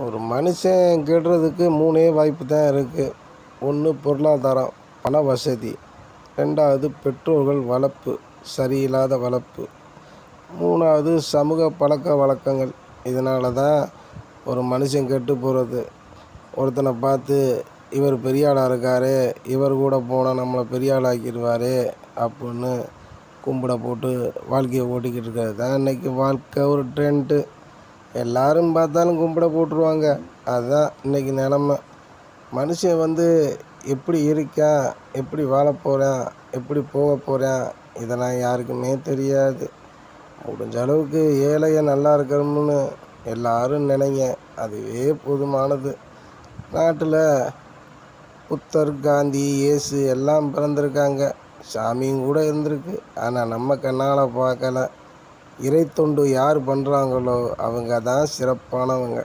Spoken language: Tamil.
ஒரு மனுஷன் கெடுறதுக்கு 3 வாய்ப்பு தான் இருக்குது. 1 பொருளாதாரம், பண வசதி. 2வது பெற்றோர்கள் வளர்ப்பு, சரியில்லாத வளர்ப்பு. 3வது சமூக பழக்க வழக்கங்கள். இதனால தான் ஒரு மனுஷன் கெட்டு போகிறது. ஒருத்தனை பார்த்து இவர் பெரிய ஆளாக இருக்கார், இவர் கூட போனால் நம்மளை பெரிய ஆளாக்கிடுவார் அப்படின்னு கும்பிட போட்டு வாழ்க்கையை ஓட்டிக்கிட்டு இருக்கிறது தான் இன்றைக்கி வாழ்க்கை ஒரு ட்ரெண்டு. எல்லாரும் பார்த்தாலும் கும்பிட போட்டுருவாங்க. அதுதான் இன்றைக்கி நிலமை. மனுஷன் எப்படி இருக்கான், எப்படி வாழ போகிறான், எப்படி போக போகிறான், இதெல்லாம் யாருக்குமே தெரியாது. முடிஞ்ச அளவுக்கு ஏழையை நல்லா இருக்கணும்னு எல்லாரும் நினைங்க, அதுவே போதுமானது. நாட்டில் புத்தர், காந்தி, இயேசு எல்லாம் பிறந்திருக்காங்க, சாமியும் கூட இருந்திருக்கு. ஆனால் நம்ம கண்ணால் பார்க்கல. இறை தொண்டு யார் பண்ணுறாங்களோ அவங்க தான் சிறப்பானவங்க.